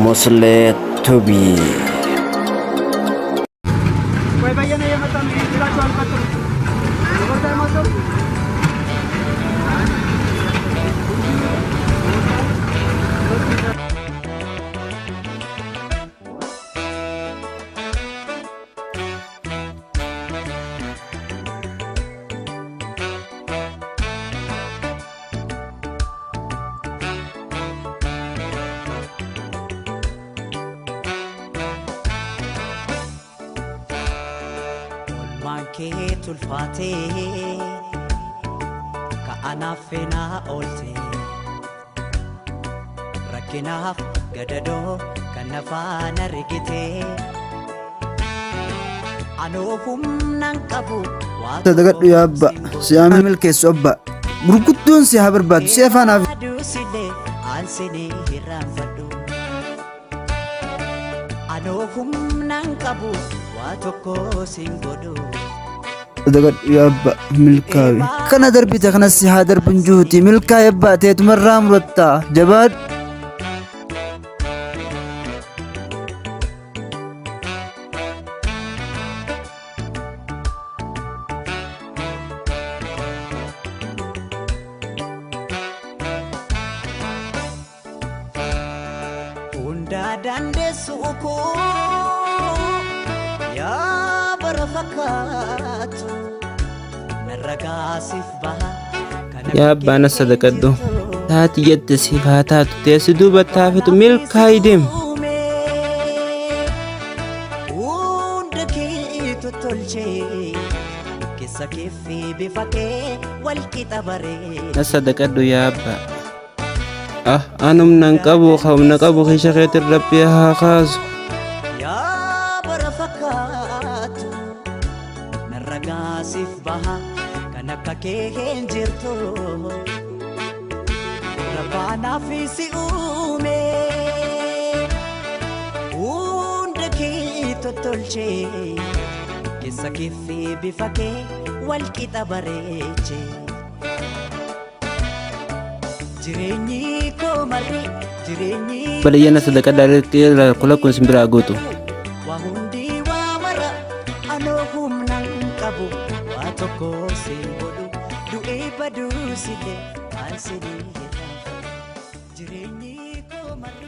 Muslet Tubi. Manke tulfate ka anafena olte rakinaaf gadado kanafana rigite anofum nan qabu tadagadhu ya abba si amil keessa abba gurguddoon si haa barbaadu si afaan dusile ansini hiranfadhu anofum nan qabu wa tokko singodo tadagadhu ya abba milkaawi kana darbite kana si haa darbin juuti milkaa abba teetumarraa muratta jabaad dande suko ya barafakatu naragasif baha يا أبانا صدقدو تاتي يد سيفاتات تيسدو بتافت ملكا يدم undaki tutolche kisa kifi bifake walkitabare نصدقدو يا أبا أنا من نقبو خو نقبو خشخيت الربي ها خاز يا برفكات نرغاسف بها كنك كين جرتو ربانا في سيومي وندكي تطلشي كيسا كيفي بفكي والكتابريتشي jireenyi ko mari jireenyi balayana sadaka dalati la kula kun simbira agoto wa hundi wa mara anohum nan kabu wa tokko singodu du ibadu side ansidi jireenyi ko mari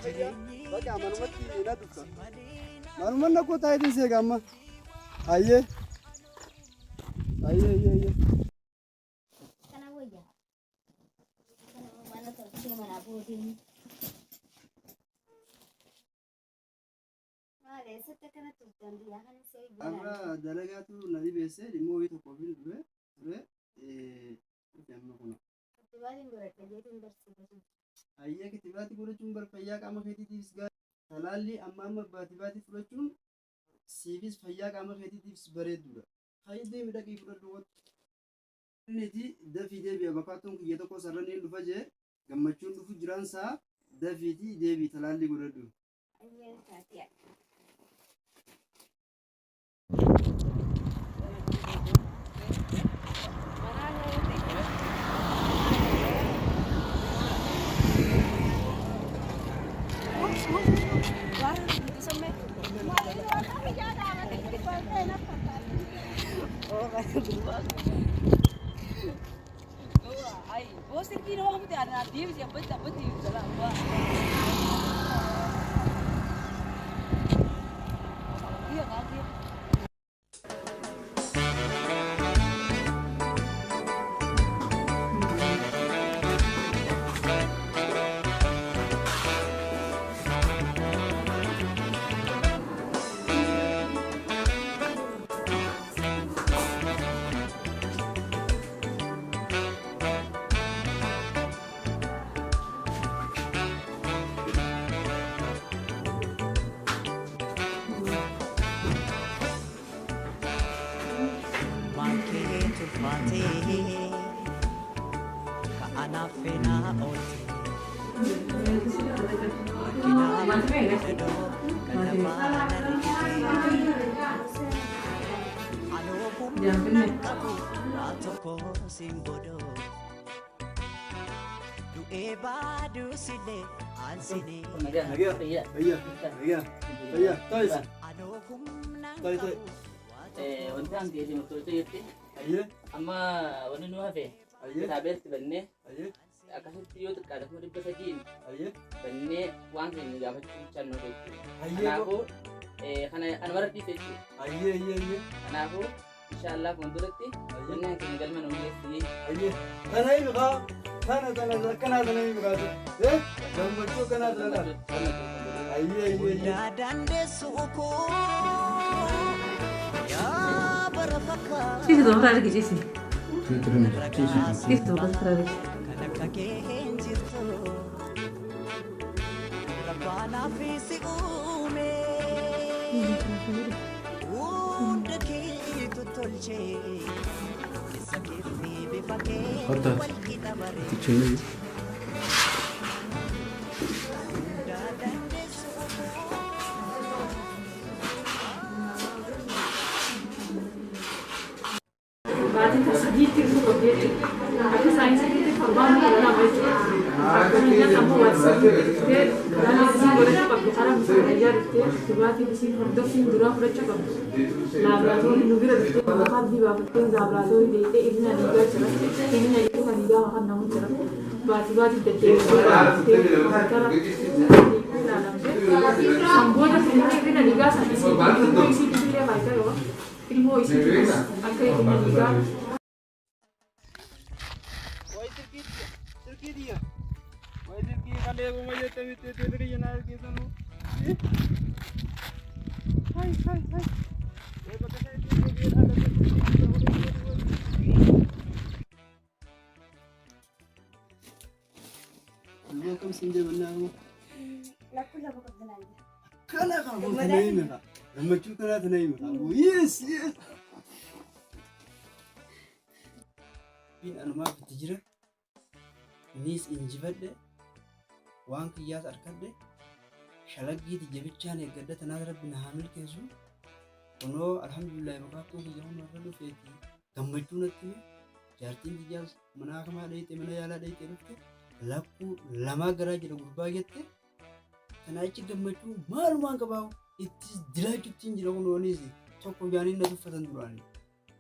jireenyi baka manumatti ina dukka manumanna ko taayidin se gamma ayye Amma dalagatu nadi bese limo itu kobil dua jamno kono. Ayya kitibati guru cumbar fayya kama kheti tisga talali amma batibati fulachun sivis fayya kama kheti tis baredura. Khayde midaki fuladu neti dafide bi abakatun kiyeto ko sarani dufaje gammachun dufu jiransa dafidi debi talali guradu. Ayya tatiya. wanti aan geejjiba motorota jetti amma wanni nu hafe kitaabeetti bannee akkasitti yoo xiqqaate kuma 300 bannee waan keenya gaafachuu channoo jechuudha. Kanaafuu kana ana bara dhiise jechuudha. Kanaafuu inshallah kun duratti wanni aan keenya galma nu geessii. Kana hiikaa kana hiikaa gammachuu kana Sisi dong tarik sisi. Sisi dong tarik. Batin tersegit itu objek. Aku sains itu korban dalam itu. Aku hanya kamu WhatsApp. Dia dalam sisi boleh cepat bicara misalnya dia coba di sini hendak sih durang boleh cepat. Laboratori nugira itu bukan di bawah itu laboratori di ini ada juga cepat. Ini itu kan dia akan namun cepat. Bati detik. Sambutan sendiri ini juga satu isi dia baca loh. Ilmu isi juga akhirnya juga. Welcome Sinja Banana. Kana kamu tanaimka. Gammachuu kana tanaimka. Yes. Bin anumaa fitti jira. Nis injifadhe. Waan kiyyaas arkadhe. Shalaggiiti jabichaan eeggadhe tanaas rabbi na haa milkeessu. Kunoo alhamdulillah maqaattuu kiyya hunda irra dhufeeti. Gammachuu natti hime. Jaartiin kiyyaas mana hakamaa dhayite mana yaalaa dhayite dhufte. Lakkuu lamaa garaa jira gurbaa jette. Kanaachi gammachuu maalumaan qabaa itti dilaachuutiin jira kunoonis tokko jaaniin na tuffatan duraanii.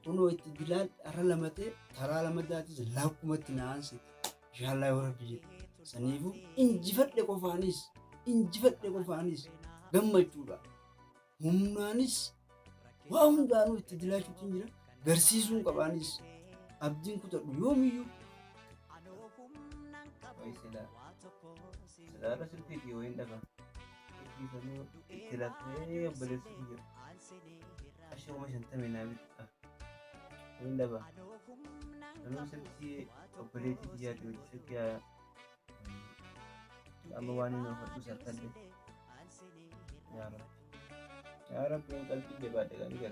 Kunoo itti dilaan arra lamatee taraa lamadaatis lakkumatti na aanse. Inshaallah yoo rabbi jedhe. Saniifuu injifadhe qofaanis gammachuudha. Humnaanis waa hundaanuu itti dilaachuutiin jira. Garsiisuun qabaanis abdiin kutadhu yoomiyyuu. Saudara seperti yang dah kan, kita ni istilah bersedia. Asyik macam tu mana kita, yang dah kan. Lalu seperti operasi dia tu sekian, amawan ini nak pusat tadi. Ya Rab yang kali dia pada kan dia.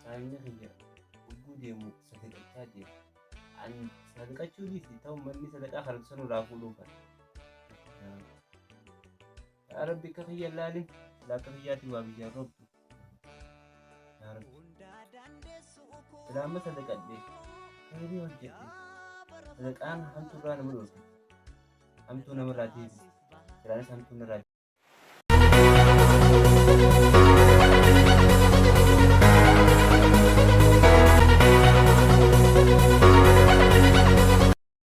Sayangnya dia, ugu dia mu sedekah saja. Sedekah curi sih, tahu mana sedekah harus sanu ragu lupa. يا ربي كخيا لالم لا كخياتي وابي يا رب يا رب سلامة صدق أدي خيري وجهتي صدق أنا حمتو رانا مروس حمتو نمراتي سلامة حمتو نراتي